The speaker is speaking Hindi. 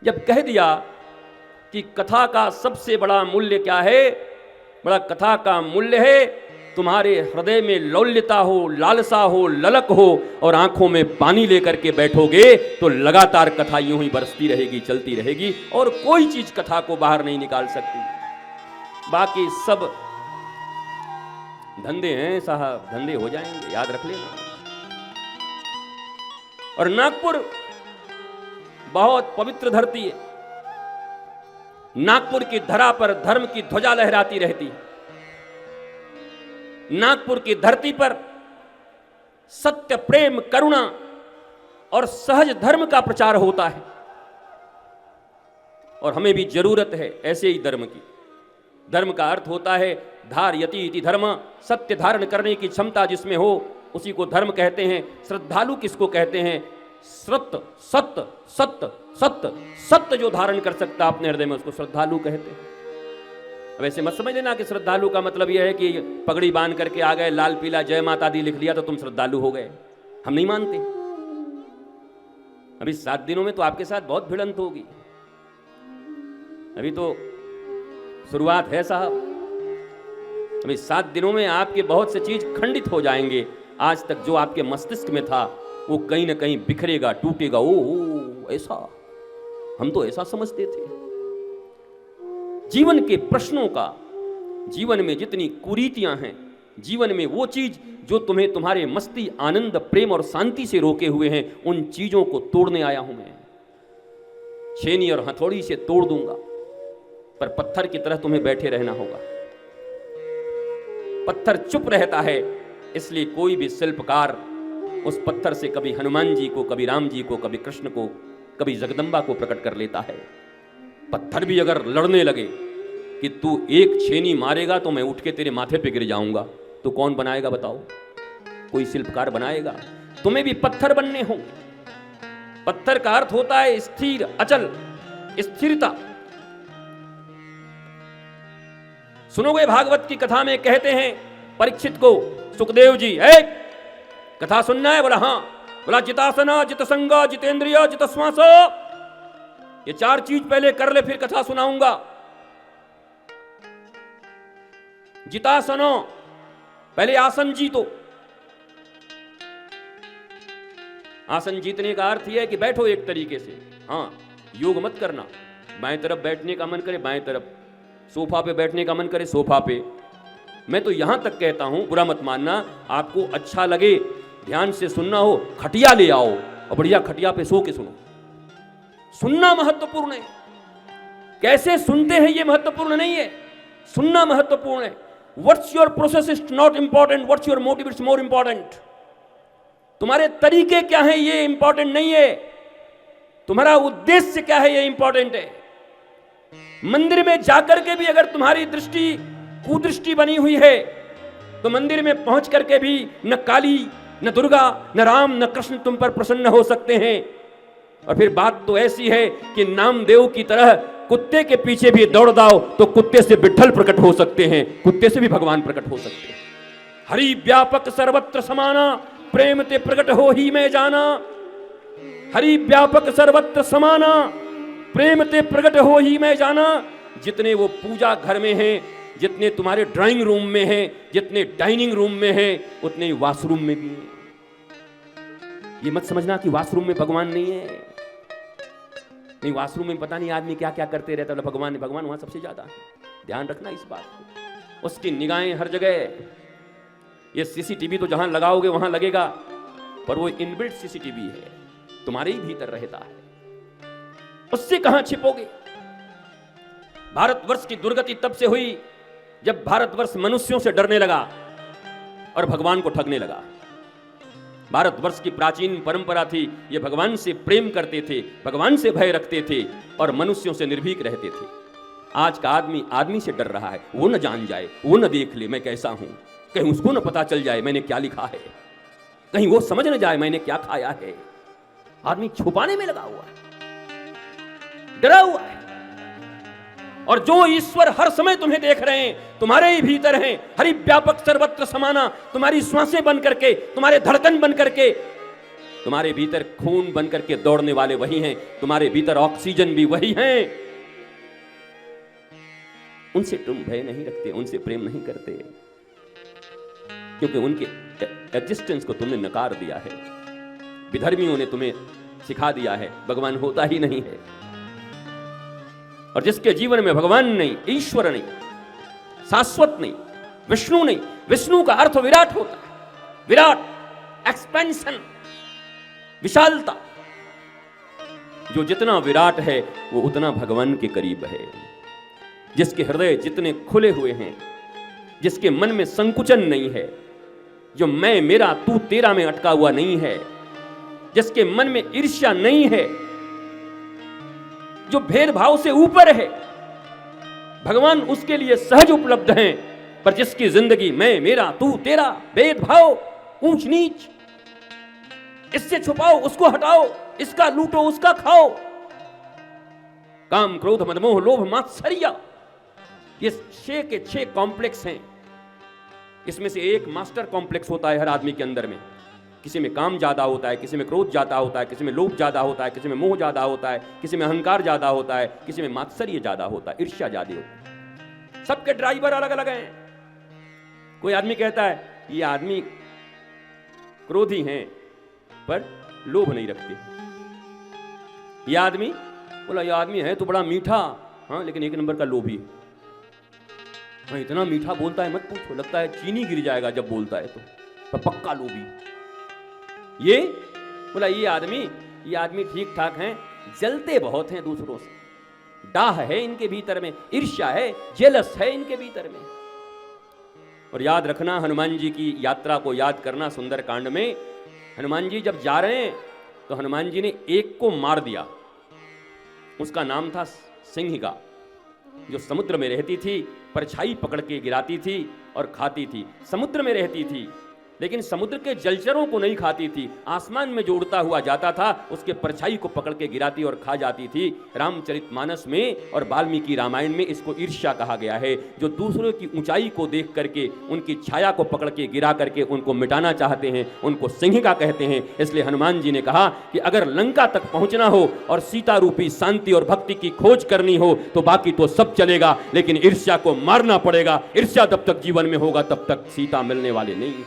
जब कह दिया कि कथा का सबसे बड़ा मूल्य क्या है, बड़ा कथा का मूल्य है तुम्हारे हृदय में लौल्यता हो, लालसा हो, ललक हो और आंखों में पानी लेकर के बैठोगे तो लगातार कथा यूं ही बरसती रहेगी, चलती रहेगी और कोई चीज कथा को बाहर नहीं निकाल सकती। बाकी सब धंधे हैं साहब, धंधे हो जाएंगे, याद रख लेना। और नागपुर बहुत पवित्र धरती है। नागपुर की धरा पर धर्म की ध्वजा लहराती रहती है। नागपुर की धरती पर सत्य, प्रेम, करुणा और सहज धर्म का प्रचार होता है और हमें भी जरूरत है ऐसे ही धर्म की। धर्म का अर्थ होता है धारयति इति धर्म, सत्य धारण करने की क्षमता जिसमें हो उसी को धर्म कहते हैं। श्रद्धालु किसको कहते हैं? सत्य सत्य सत्य सत्य सत्य जो धारण कर सकता अपने हृदय में उसको श्रद्धालु कहते हैं। अब ऐसे मत समझ लेना कि श्रद्धालु का मतलब यह है कि पगड़ी बांध करके आ गए, लाल पीला जय माता दी लिख लिया तो तुम श्रद्धालु हो गए। हम नहीं मानते। अभी 7 दिनों में तो आपके साथ बहुत भिड़ंत होगी। अभी तो शुरुआत है साहब। अभी 7 दिनों में आपके बहुत से चीज खंडित हो जाएंगे। आज तक जो आपके मस्तिष्क में था वो कहीं ना कहीं बिखरेगा, टूटेगा। ओ ऐसा, हम तो ऐसा समझते थे। जीवन के प्रश्नों का, जीवन में जितनी कुरीतियां हैं, जीवन में वो चीज जो तुम्हें तुम्हारे मस्ती, आनंद, प्रेम और शांति से रोके हुए हैं, उन चीजों को तोड़ने आया हूं मैं। छेनी और हथौड़ी से तोड़ दूंगा, पर पत्थर की तरह तुम्हें बैठे रहना होगा। पत्थर चुप रहता है, इसलिए कोई भी शिल्पकार उस पत्थर से कभी हनुमान जी को, कभी राम जी को, कभी कृष्ण को, कभी जगदम्बा को प्रकट कर लेता है। पत्थर भी अगर लड़ने लगे कि तू एक छेनी मारेगा तो मैं उठ के तेरे माथे पे गिर जाऊंगा, तो कौन बनाएगा बताओ? कोई शिल्पकार बनाएगा। तुम्हें भी पत्थर बनने होंगे। पत्थर का अर्थ होता है स्थिर, अचल, स्थिरता। सुनोगे भागवत की कथा में कहते हैं परीक्षित को सुखदेव जी, एक कथा सुनना है? बोला हाँ। बोला जितासना, जितसंगा, जितेंद्रिय, जितश्वास, ये 4 चीज पहले कर ले फिर कथा सुनाऊंगा। जितासनो, पहले आसन जीतो। आसन जीतने का अर्थ यह है कि बैठो एक तरीके से। हाँ, योग मत करना। बाएं तरफ बैठने का मन करे बाएं तरफ, सोफा पे बैठने का मन करे सोफा पे। मैं तो यहां तक कहता हूं, बुरा मत मानना, आपको अच्छा लगे ध्यान से सुनना हो, खटिया ले आओ और बढ़िया खटिया पे सो के सुनो। सुनना महत्वपूर्ण है। कैसे सुनते हैं ये महत्वपूर्ण नहीं है, सुनना महत्वपूर्ण है। What's your process is not important, what's your motive is more important. तुम्हारे तरीके क्या है ये इंपॉर्टेंट नहीं है, तुम्हारा उद्देश्य क्या है ये इंपॉर्टेंट है। मंदिर में जाकर के भी अगर तुम्हारी दृष्टि कुदृष्टि बनी हुई है तो मंदिर में पहुंच करके भी न काली, न दुर्गा, न राम, न कृष्ण तुम पर प्रसन्न हो सकते हैं। और फिर बात तो ऐसी है कि नामदेव की तरह कुत्ते के पीछे भी दौड़ दाओ तो कुत्ते से विट्ठल प्रकट हो सकते हैं, कुत्ते से भी भगवान प्रकट हो सकते हैं। हरि व्यापक सर्वत्र समाना, प्रेम ते प्रकट हो ही मैं जाना। हरि व्यापक सर्वत्र समाना, प्रेम ते प्रकट हो ही मैं जाना। जितने वो पूजा घर में हैं, जितने तुम्हारे ड्राइंग रूम में हैं, जितने डाइनिंग रूम में हैं, उतने ही वॉशरूम में भी हैं। ये मत समझना कि वॉशरूम में भगवान नहीं है। नहीं, वॉशरूम में पता नहीं आदमी क्या क्या करते रहता है, भगवान है, भगवान वहां सबसे ज्यादा है। ध्यान रखना इस बात को। उसकी निगाहें हर जगह। ये सीसीटीवी तो जहां लगाओगे वहां लगेगा, पर वो इनबिल्ट सीसीटीवी है, तुम्हारे ही भीतर रहता है, उससे कहां छिपोगे। भारतवर्ष की दुर्गति तब से हुई जब भारतवर्ष मनुष्यों से डरने लगा और भगवान को ठगने लगा। भारतवर्ष की प्राचीन परंपरा थी, ये भगवान से प्रेम करते थे, भगवान से भय रखते थे और मनुष्यों से निर्भीक रहते थे। आज का आदमी आदमी से डर रहा है, वो न जान जाए, वो न देख ले मैं कैसा हूं, कहीं उसको न पता चल जाए मैंने क्या लिखा है, कहीं वो समझ न जाए मैंने क्या खाया है। आदमी छुपाने में लगा हुआ है, डरा हुआ है। और जो ईश्वर हर समय तुम्हें देख रहे हैं, तुम्हारे ही भीतर हैं, हरि व्यापक सर्वत्र समाना, तुम्हारी श्वासें बन करके, तुम्हारे धड़कन बन करके, तुम्हारे भीतर खून बन करके दौड़ने वाले वही हैं, तुम्हारे भीतर ऑक्सीजन भी वही हैं। उनसे तुम भय नहीं रखते, उनसे प्रेम नहीं करते, क्योंकि उनके एग्जिस्टेंस को तुमने नकार दिया है। विधर्मियों ने तुम्हें सिखा दिया है भगवान होता ही नहीं है। और जिसके जीवन में भगवान नहीं, ईश्वर नहीं, शाश्वत नहीं, विष्णु नहीं, विष्णु का अर्थ विराट होता है। विराट, एक्सपेंशन, विशालता। जो जितना विराट है वो उतना भगवान के करीब है। जिसके हृदय जितने खुले हुए हैं, जिसके मन में संकुचन नहीं है, जो मैं मेरा तू तेरा में अटका हुआ नहीं है, जिसके मन में ईर्ष्या नहीं है, जो भेदभाव से ऊपर है, भगवान उसके लिए सहज उपलब्ध हैं। पर जिसकी जिंदगी मैं मेरा तू तेरा, भेदभाव, ऊंच नीच, इससे छुपाओ उसको हटाओ, इसका लूटो उसका खाओ, काम क्रोध मद मोह लोभ मात्सर्य, ये 6 के 6 कॉम्प्लेक्स हैं। इसमें से एक मास्टर कॉम्प्लेक्स होता है हर आदमी के अंदर में। किसी में काम ज्यादा होता है, किसी में क्रोध ज्यादा होता है, किसी में लोभ ज्यादा होता है, किसी में मोह ज्यादा होता है, किसी में अहंकार ज्यादा होता है, किसी में मात्सर्य ज्यादा होता है, ईर्ष्या ज्यादा होती है। सबके ड्राइवर अलग अलग हैं। कोई आदमी कहता है ये आदमी क्रोधी हैं पर लोभ नहीं रखते, ये आदमी बोला ये आदमी है तो बड़ा मीठा, हाँ लेकिन एक नंबर का लोभी है। हाँ, इतना मीठा बोलता है मत पूछो, लगता है चीनी गिर जाएगा जब बोलता है तो, पर पक्का लोभी। ये बोला ये आदमी ठीक ठाक हैं, जलते बहुत हैं दूसरों से, डाह है इनके भीतर में, ईर्ष्या है, जेलस है इनके भीतर में। और याद रखना, हनुमान जी की यात्रा को याद करना, सुंदर कांड में हनुमान जी जब जा रहे हैं तो हनुमान जी ने एक को मार दिया, उसका नाम था सिंहिका, जो समुद्र में रहती थी, परछाई पकड़ के गिराती थी और खाती थी। समुद्र में रहती थी लेकिन समुद्र के जलचरों को नहीं खाती थी, आसमान में जो उड़ता हुआ जाता था उसके परछाई को पकड़ के गिराती और खा जाती थी। रामचरितमानस में और वाल्मीकि रामायण में इसको ईर्ष्या कहा गया है, जो दूसरों की ऊंचाई को देख करके उनकी छाया को पकड़ के गिरा करके उनको मिटाना चाहते हैं, उनको सिंहिका कहते हैं। इसलिए हनुमान जी ने कहा कि अगर लंका तक पहुंचना हो और सीता रूपी शांति और भक्ति की खोज करनी हो तो बाकी तो सब चलेगा, लेकिन ईर्ष्या को मारना पड़ेगा। ईर्ष्या जब तक जीवन में होगा तब तक सीता मिलने वाली नहीं।